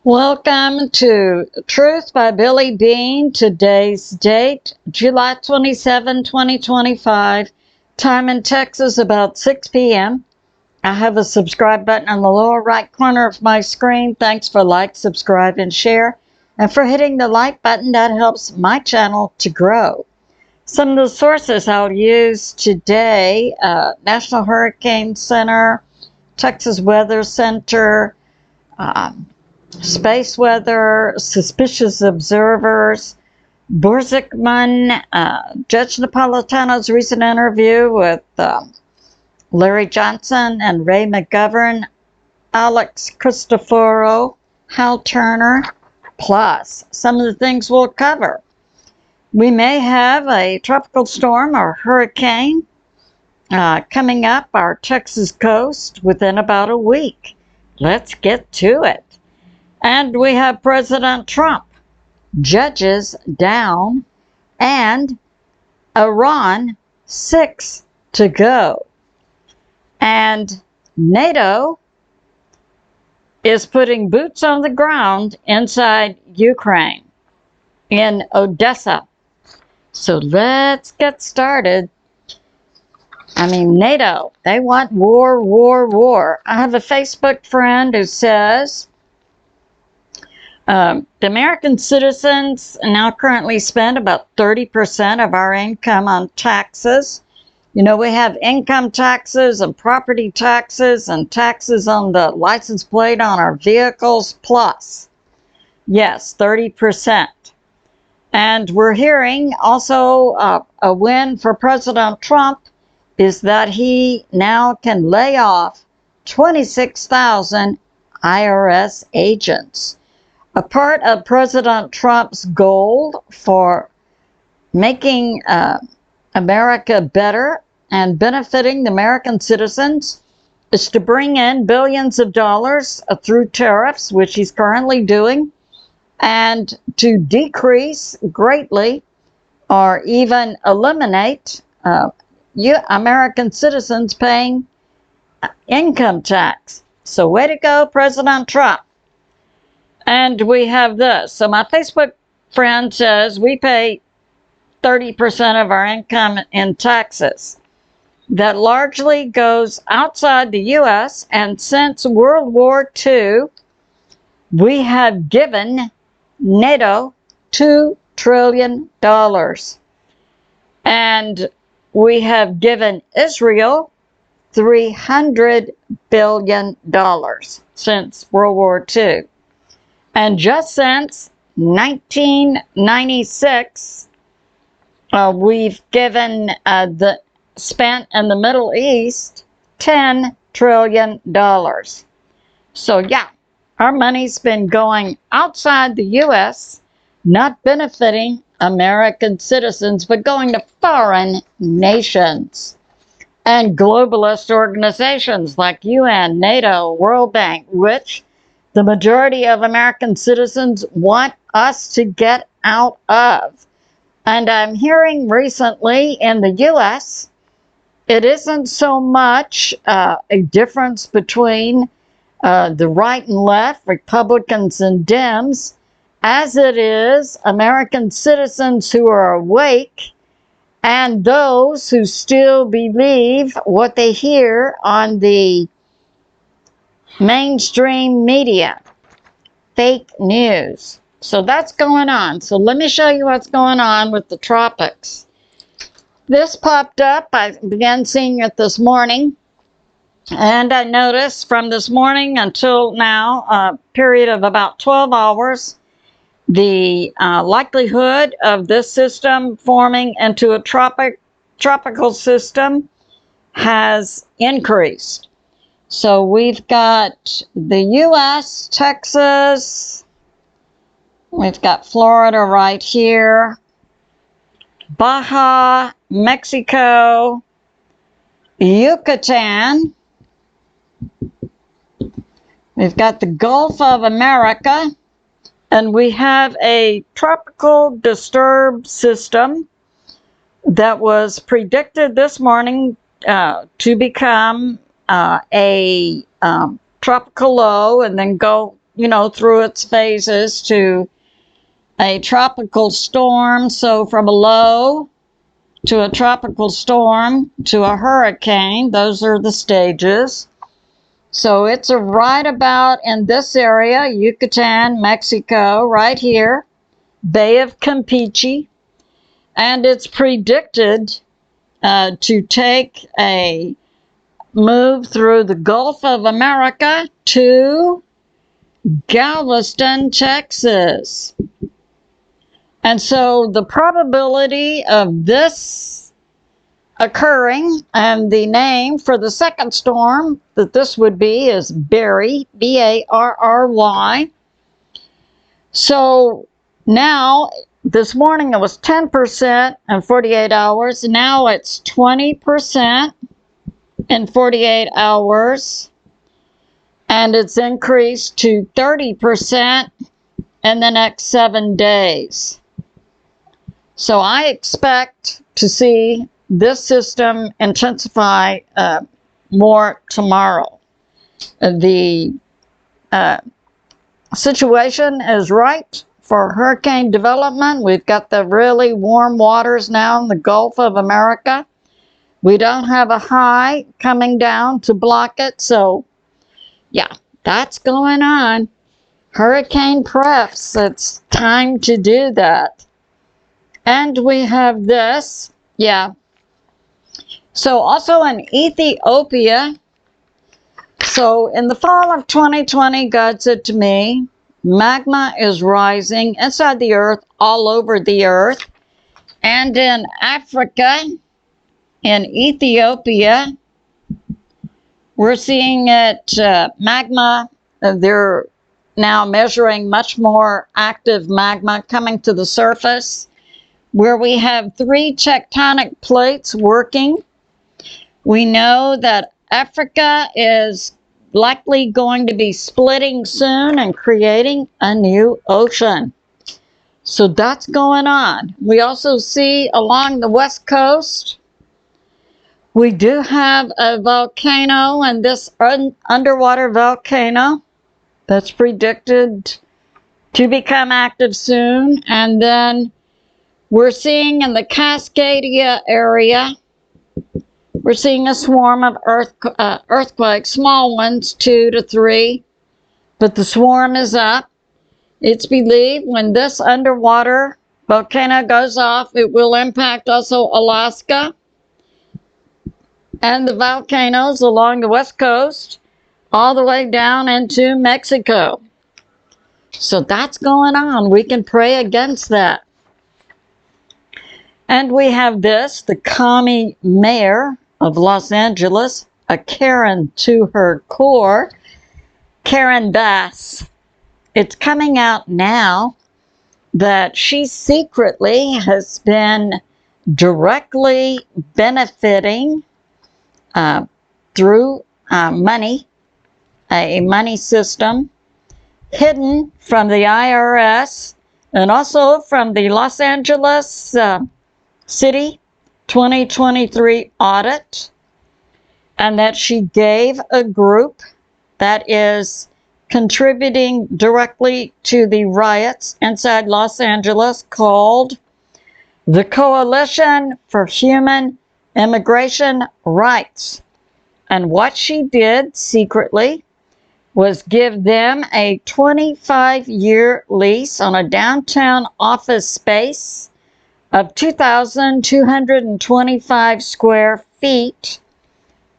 Welcome to Truth by Billie Beene. Today's date, July 27, 2025. Time in Texas about 6 p.m. I have a subscribe button in the lower right corner of my screen. Thanks for like, subscribe, and share. And for hitting the like button, that helps my channel to grow. Some of the sources I'll use today, National Hurricane Center, Texas Weather Center, Space Weather, Suspicious Observers, BORZIKKMAN, Judge Napolitano's recent interview with Larry Johnson and Ray McGovern, Alex CHRISTEFEROU, Hal Turner, plus some of the things we'll cover. We may have a tropical storm or hurricane coming up our Texas coast within about a week. Let's get to it. And we have President Trump, judges down, and Iran 6 to go. And NATO is putting boots on the ground inside Ukraine, in Odessa. So let's get started. I mean, NATO, they want war, war, war. I have a Facebook friend who says, the American citizens now currently spend about 30% of our income on taxes. You know, we have income taxes and property taxes and taxes on the license plate on our vehicles plus. Yes, 30%. And we're hearing also a win for President Trump is that he now can lay off 26,000 IRS agents. A part of President Trump's goal for making America better and benefiting the American citizens is to bring in billions of dollars through tariffs, which he's currently doing, and to decrease greatly or even eliminate American citizens paying income tax. So way to go, President Trump. And we have this. So my Facebook friend says we pay 30% of our income in taxes. That largely goes outside the U.S. And since World War II, we have given NATO $2 trillion. And we have given Israel $300 billion since World War II. And just since 1996, we've given spent in the Middle East $10 trillion. So yeah, our money's been going outside the U.S., not benefiting American citizens, but going to foreign nations and globalist organizations like UN, NATO, World Bank, which the majority of American citizens want us to get out of. And I'm hearing recently in the U.S., it isn't so much a difference between the right and left, Republicans and Dems, as it is American citizens who are awake and those who still believe what they hear on the mainstream media, fake news. So that's going on. So let me show you what's going on with the tropics. This popped up. I began seeing it this morning. And I noticed from this morning until now, a period of about 12 hours, the likelihood of this system forming into a tropical system has increased. So we've got the U.S., Texas, we've got Florida right here, Baja, Mexico, Yucatan, we've got the Gulf of America, and we have a tropical disturbed system that was predicted this morning to become a tropical low and then go you know, through its phases to a tropical storm. So from a low to a tropical storm to a hurricane, those are the stages. So it's right about in this area, Yucatan, Mexico, right here, Bay of Campeche, and it's predicted to take a move through the Gulf of America to Galveston, Texas. And so the probability of this occurring, and the name for the second storm that this would be is Barry, B-A-R-R-Y. So now, this morning it was 10% in 48 hours. Now it's 20% in 48 hours. And it's increased to 30% in the next 7 days. So I expect to see this system intensify more tomorrow. The situation is right for hurricane development. We've got the really warm waters now in the Gulf of America. We don't have a high coming down to block it. So yeah, that's going on. Hurricane preps, it's time to do that. And we have this, yeah. So also in Ethiopia, so in the fall of 2020, God said to me, magma is rising inside the earth, all over the earth. And in Africa, in Ethiopia, we're seeing it, magma, they're now measuring much more active magma coming to the surface, where we have 3 tectonic plates working. We know that Africa is likely going to be splitting soon and creating a new ocean. So that's going on. We also see along the west coast, we do have a volcano, and this underwater volcano that's predicted to become active soon. And then we're seeing in the Cascadia area, we're seeing a swarm of earthquakes, small ones, 2 to 3, but the swarm is up. It's believed when this underwater volcano goes off, it will impact also Alaska and the volcanoes along the west coast, all the way down into Mexico. So that's going on. We can pray against that. And we have this, the commie mayor of Los Angeles, a Karen to her core, Karen Bass. It's coming out now that she secretly has been directly benefiting through money, a money system hidden from the IRS and also from the Los Angeles City 2023 audit, and that she gave a group that is contributing directly to the riots inside Los Angeles called the Coalition for Human Immigration Rights. And what she did secretly was give them a 25-year lease on a downtown office space of 2,225 square feet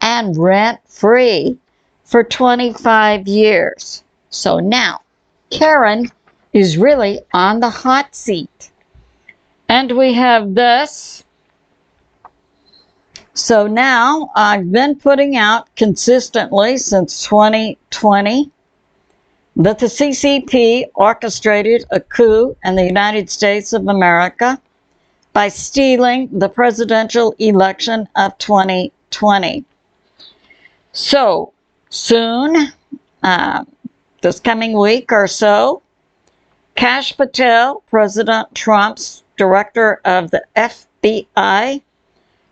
and rent-free for 25 years. So now, Karen is really on the hot seat. And we have this. So now, I've been putting out consistently since 2020 that the CCP orchestrated a coup in the United States of America by stealing the presidential election of 2020. So soon, this coming week or so, Kash Patel, President Trump's director of the FBI,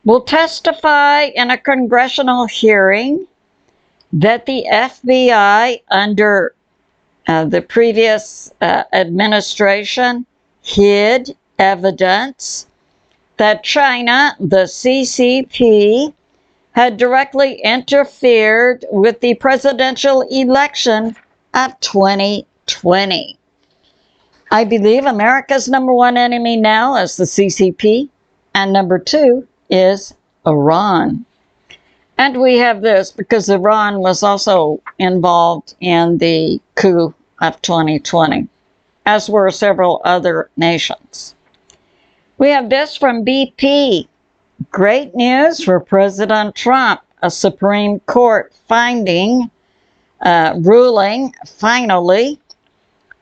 will testify in a congressional hearing that the FBI, under The previous administration hid evidence that China, the CCP, had directly interfered with the presidential election of 2020. I believe America's #1 enemy now is the CCP, and #2 is Iran. And we have this because Iran was also involved in the coup of 2020, as were several other nations. We have this from BP. Great news for President Trump. A Supreme Court ruling, finally,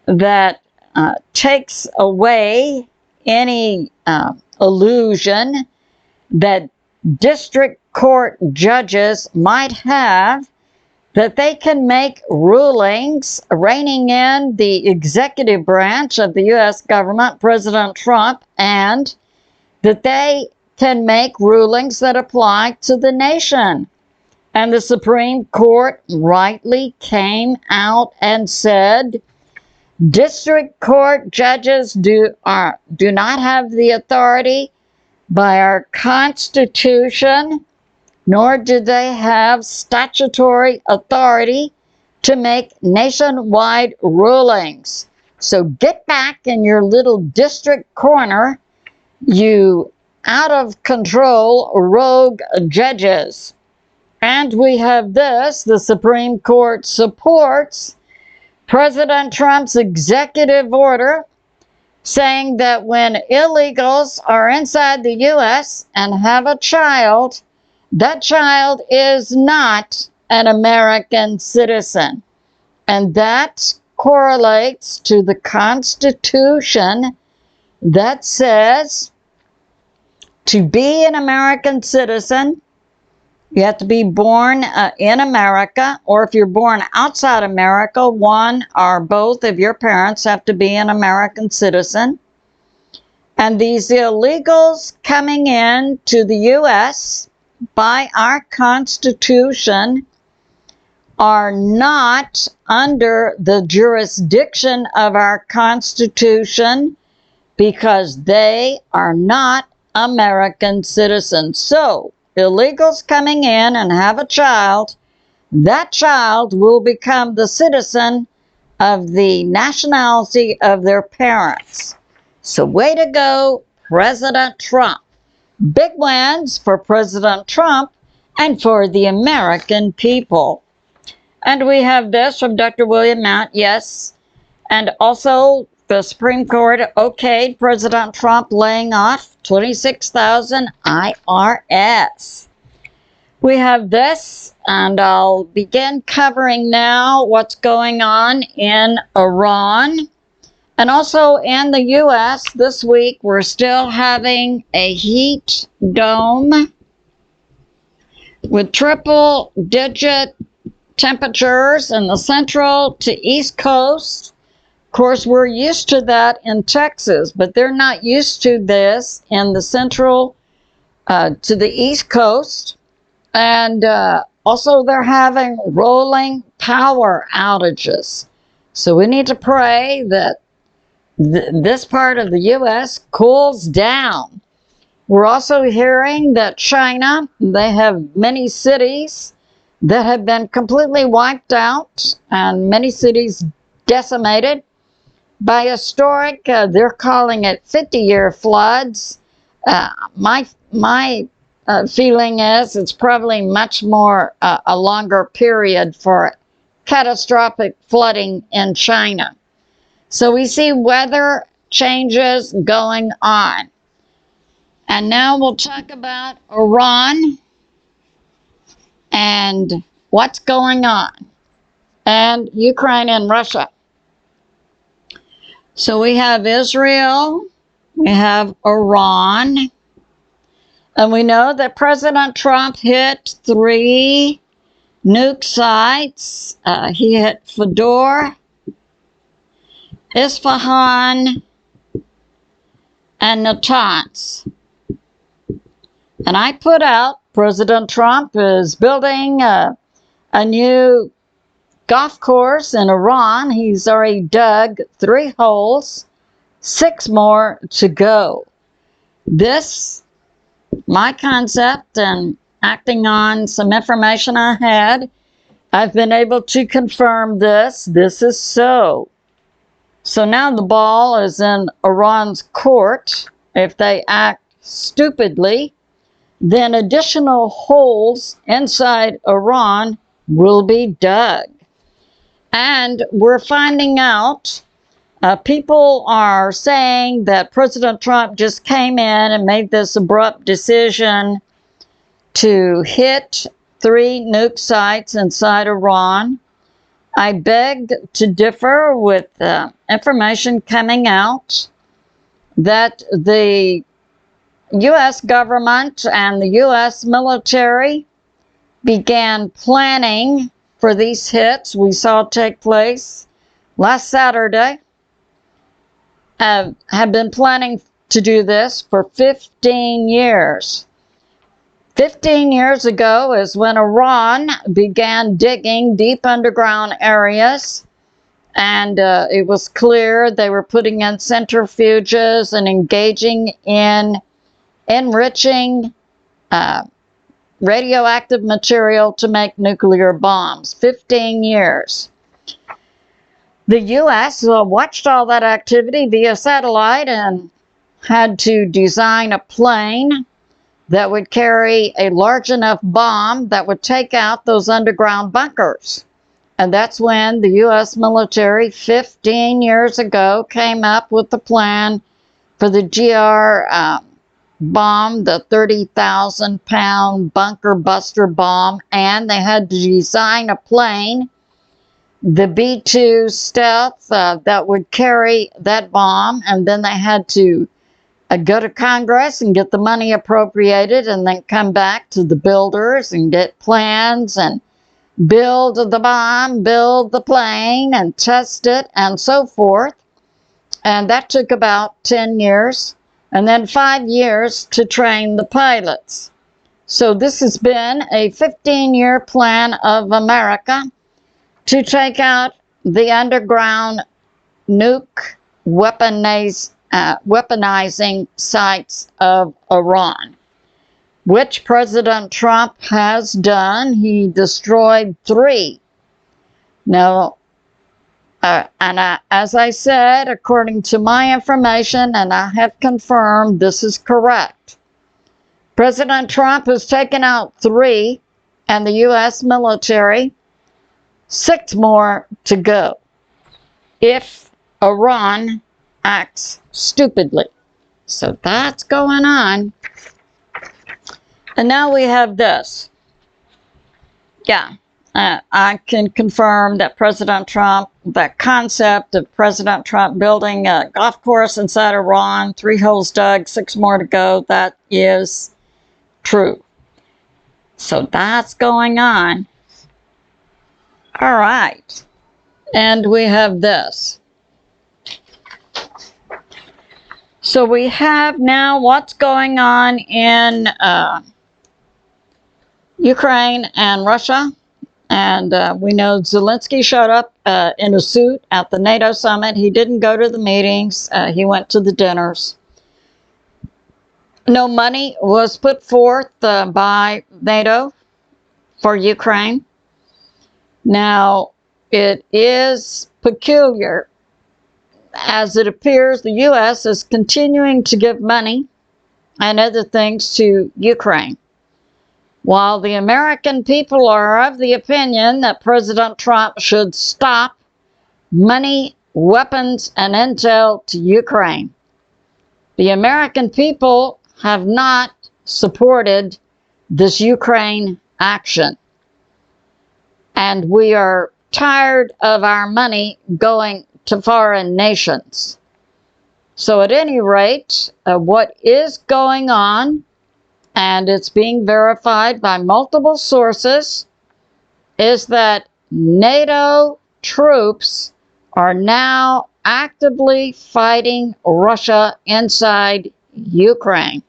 that takes away any illusion that district court judges might have that they can make rulings reining in the executive branch of the U.S. government, President Trump, and that they can make rulings that apply to the nation. And the Supreme Court rightly came out and said, district court judges do not have the authority by our Constitution, nor do they have statutory authority to make nationwide rulings. So get back in your little district corner, you out of control rogue judges. And we have this, the Supreme Court supports President Trump's executive order saying that when illegals are inside the U.S. and have a child, that child is not an American citizen. And that correlates to the Constitution that says to be an American citizen, you have to be born in America, or if you're born outside America, one or both of your parents have to be an American citizen. And these illegals coming in to the U.S. by our Constitution are not under the jurisdiction of our Constitution because they are not American citizens. So, illegals coming in and have a child, that child will become the citizen of the nationality of their parents. So way to go, President Trump. Big wins for President Trump and for the American people. And we have this from Dr. William Mount, yes. And also the Supreme Court okayed President Trump laying off 26,000 IRS. We have this, and I'll begin covering now what's going on in Iran. And also in the U.S. this week, we're still having a heat dome with triple-digit temperatures in the central to east coast. Of course, we're used to that in Texas, but they're not used to this in the central to the east coast. And also they're having rolling power outages. So we need to pray that this part of the U.S. cools down. We're also hearing that China, they have many cities that have been completely wiped out and many cities decimated by historic, they're calling it 50-year floods. My feeling is it's probably much more a longer period for catastrophic flooding in China. So we see weather changes going on. And now we'll talk about Iran and what's going on, and Ukraine and Russia. So we have Israel, we have Iran, and we know that President Trump hit 3 nuke sites. He hit Fedor, Isfahan, and Natanz. And I put out President Trump is building a new golf course in Iran. He's already dug 3 holes, 6 more to go. This, my concept, and acting on some information I had, I've been able to confirm this. This is so. So now the ball is in Iran's court. If they act stupidly, then additional holes inside Iran will be dug. And we're finding out, people are saying that President Trump just came in and made this abrupt decision to hit 3 nuke sites inside Iran. I beg to differ with information coming out that the U.S. government and the U.S. military began planning for these hits we saw take place last Saturday. Have been planning to do this for 15 years. 15 years ago is when Iran began digging deep underground areas, and it was clear they were putting in centrifuges and engaging in enriching radioactive material to make nuclear bombs. 15 years. The U.S. watched all that activity via satellite and had to design a plane that would carry a large enough bomb that would take out those underground bunkers. And that's when the U.S. military 15 years ago came up with the plan for the GR bomb, the 30,000-pound bunker buster bomb, and they had to design a plane, the B-2 stealth, that would carry that bomb, and then they had to go to Congress and get the money appropriated, and then come back to the builders and get plans and build the bomb, build the plane, and test it, and so forth. And that took about 10 years, and then 5 years to train the pilots. So this has been a 15-year plan of America to take out the underground nuke weaponizing sites of Iran, which President Trump has done. He destroyed 3. Now, as I said, according to my information, and I have confirmed this is correct, President Trump has taken out 3, and the U.S. military, 6 more to go if Iran acts stupidly. So that's going on. And now we have this. Yeah, I can confirm that President Trump, that concept of President Trump building a golf course inside Iran, 3 holes dug, 6 more to go, that is true. So that's going on. All right. And we have this. So we have now what's going on in Ukraine and Russia. And we know Zelensky showed up in a suit at the NATO summit. He didn't go to the meetings. He went to the dinners. No money was put forth by NATO for Ukraine. Now, it is peculiar, as it appears the U.S. is continuing to give money and other things to Ukraine, while the American people are of the opinion that President Trump should stop money, weapons, and intel to Ukraine. The American people have not supported this Ukraine action, and we are tired of our money going to foreign nations. So at any rate, what is going on, and it's being verified by multiple sources, is that NATO troops are now actively fighting Russia inside Ukraine,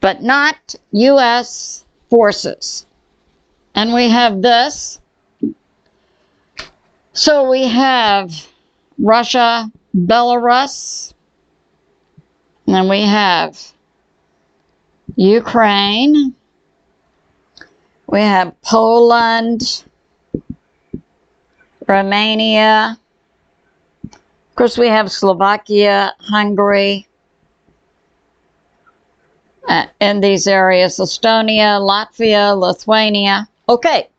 but not U.S. forces. And we have this. So we have Russia, Belarus, and then we have Ukraine, we have Poland, Romania, of course we have Slovakia, Hungary, in these areas, Estonia, Latvia, Lithuania. Okay,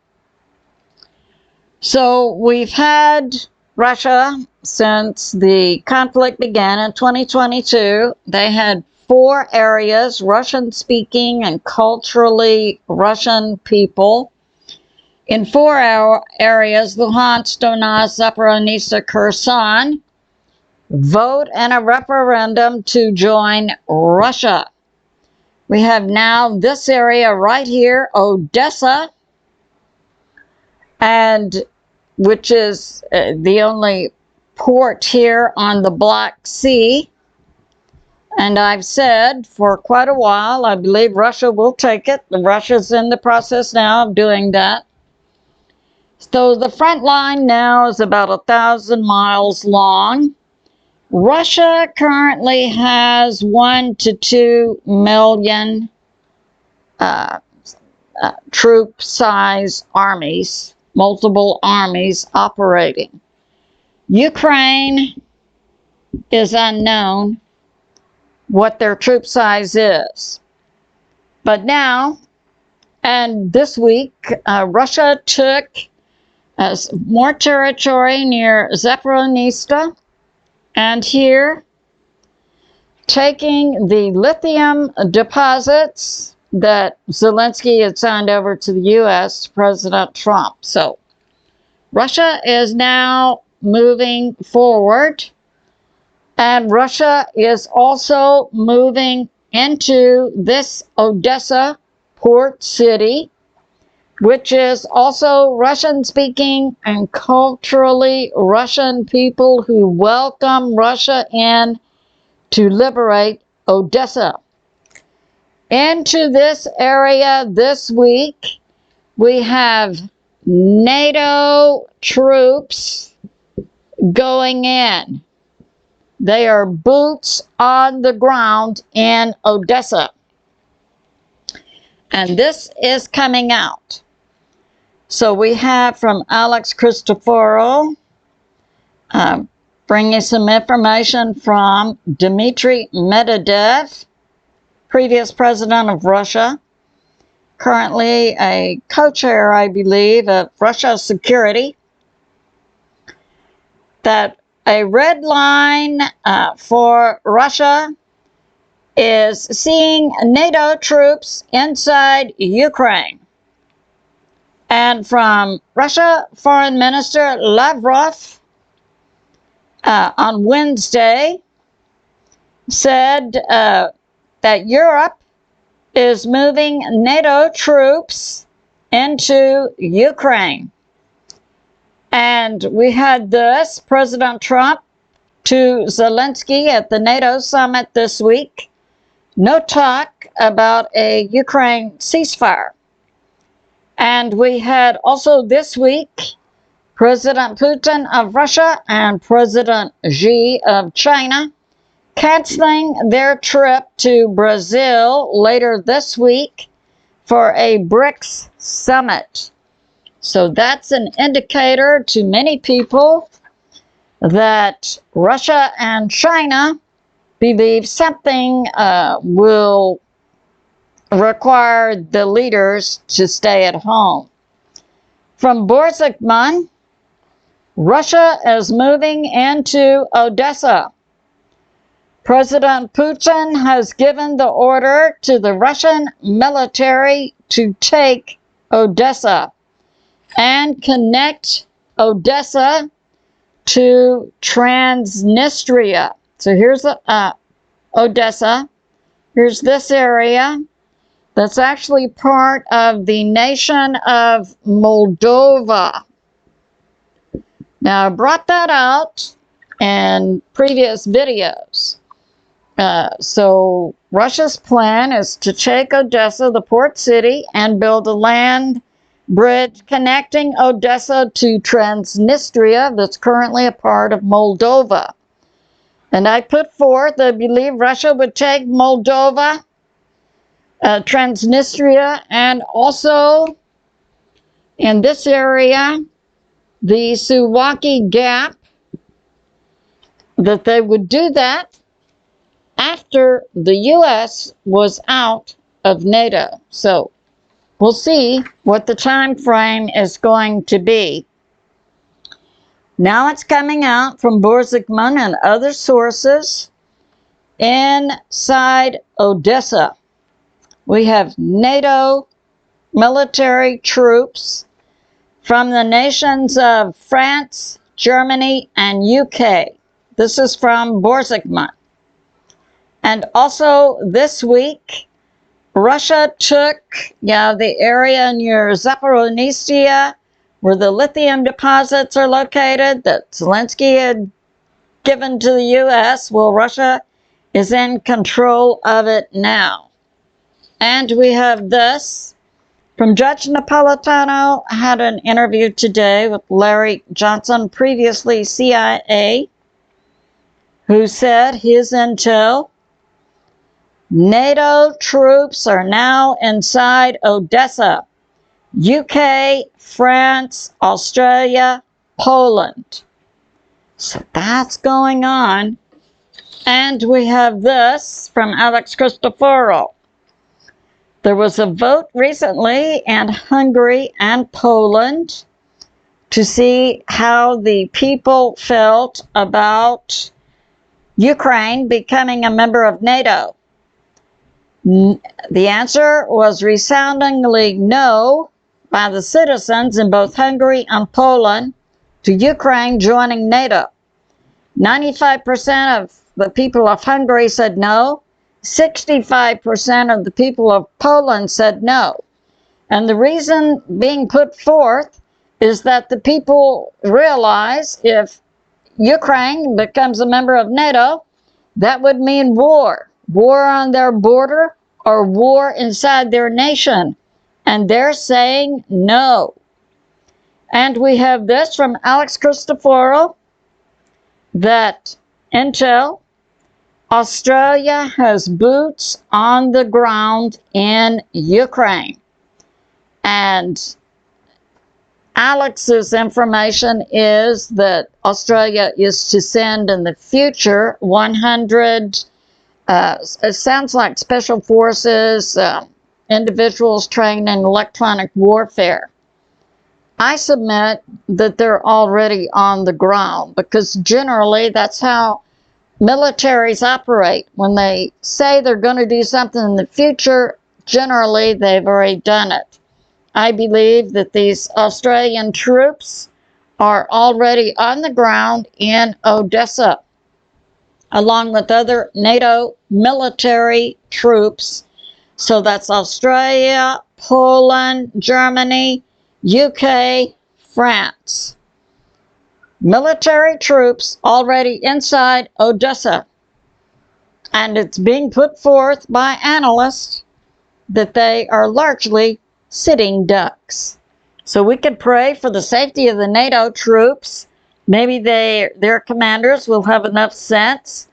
so we've had Russia since the conflict began in 2022. They had 4 areas, Russian-speaking and culturally Russian people. In 4 areas, Luhansk, Donetsk, Zaporizhzhia, Kherson, vote in a referendum to join Russia. We have now this area right here, Odessa, and which is the only port here on the Black Sea. And I've said for quite a while, I believe Russia will take it. Russia's in the process now of doing that. So the front line now is about 1,000 miles long. Russia currently has 1 to 2 million troop size armies, multiple armies operating. Ukraine is unknown what their troop size is. But now, and this week, Russia took more territory near Zaporizhzhia, and here, taking the lithium deposits that Zelensky had signed over to the U.S. to President Trump. So Russia is now moving forward, and Russia is also moving into this Odessa port city, which is also Russian-speaking and culturally Russian people who welcome Russia in to liberate Odessa. Into this area this week, we have NATO troops going in. They are boots on the ground in Odessa. And this is coming out. So we have from Alex CHRISTEFEROU bringing some information from Dmitry Medvedev, previous president of Russia, currently a co-chair, I believe, of Russia Security, that a red line for Russia is seeing NATO troops inside Ukraine. And from Russia Foreign Minister Lavrov on Wednesday said that Europe is moving NATO troops into Ukraine. And we had this, President Trump to Zelensky at the NATO summit this week. No talk about a Ukraine ceasefire. And we had also this week President Putin of Russia and President Xi of China canceling their trip to Brazil later this week for a BRICS summit. So that's an indicator to many people that Russia and China believe something will require the leaders to stay at home. From BORZIKKMAN, Russia is moving into Odessa. President Putin has given the order to the Russian military to take Odessa and connect Odessa to Transnistria. So here's Odessa. Here's this area that's actually part of the nation of Moldova. Now, I brought that out in previous videos. So Russia's plan is to take Odessa, the port city, and build a land bridge connecting Odessa to Transnistria that's currently a part of Moldova. And I put forth, I believe Russia would take Moldova, Transnistria, and also in this area, the Suwalki Gap, that they would do that after the U.S. was out of NATO. So we'll see what the time frame is going to be. Now it's coming out from BORZIKKMAN and other sources. Inside Odessa, we have NATO military troops from the nations of France, Germany, and UK. This is from BORZIKKMAN. And also this week, Russia took the area near Zaporizhzhia, where the lithium deposits are located that Zelensky had given to the U.S. Well, Russia is in control of it now. And we have this from Judge Napolitano. I had an interview today with Larry Johnson, previously CIA, who said his intel, NATO troops are now inside Odessa, UK, France, Australia, Poland. So that's going on. And we have this from Alex CHRISTEFEROU. There was a vote recently in Hungary and Poland to see how the people felt about Ukraine becoming a member of NATO. The answer was resoundingly no by the citizens in both Hungary and Poland to Ukraine joining NATO. 95% of the people of Hungary said no. 65% of the people of Poland said no. And the reason being put forth is that the people realize if Ukraine becomes a member of NATO, that would mean war. War on their border or war inside their nation. And they're saying no. And we have this from Alex CHRISTEFEROU, that intel, Australia has boots on the ground in Ukraine. And Alex's information is that Australia is to send in the future 100, it sounds like special forces, individuals trained in electronic warfare. I submit that they're already on the ground, because generally that's how militaries operate. When they say they're going to do something in the future, generally they've already done it. I believe that these Australian troops are already on the ground in Odessa, along with other NATO military troops. So that's Australia, Poland, Germany, UK, France. Military troops already inside Odessa. And it's being put forth by analysts that they are largely sitting ducks. So we could pray for the safety of the NATO troops. Maybe their commanders will have enough sense.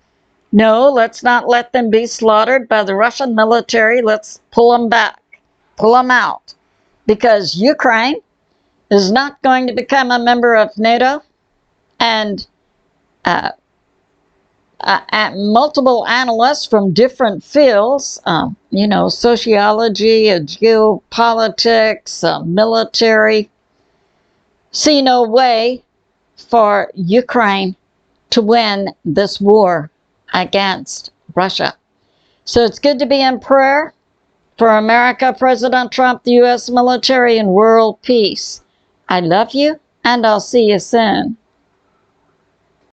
No, let's not let them be slaughtered by the Russian military. Let's pull them back, pull them out. Because Ukraine is not going to become a member of NATO. And multiple analysts from different fields, sociology, geopolitics, military, see no way for Ukraine to win this war against Russia. So it's good to be in prayer for America, President Trump, the U.S. military, and world peace. I love you, and I'll see you soon.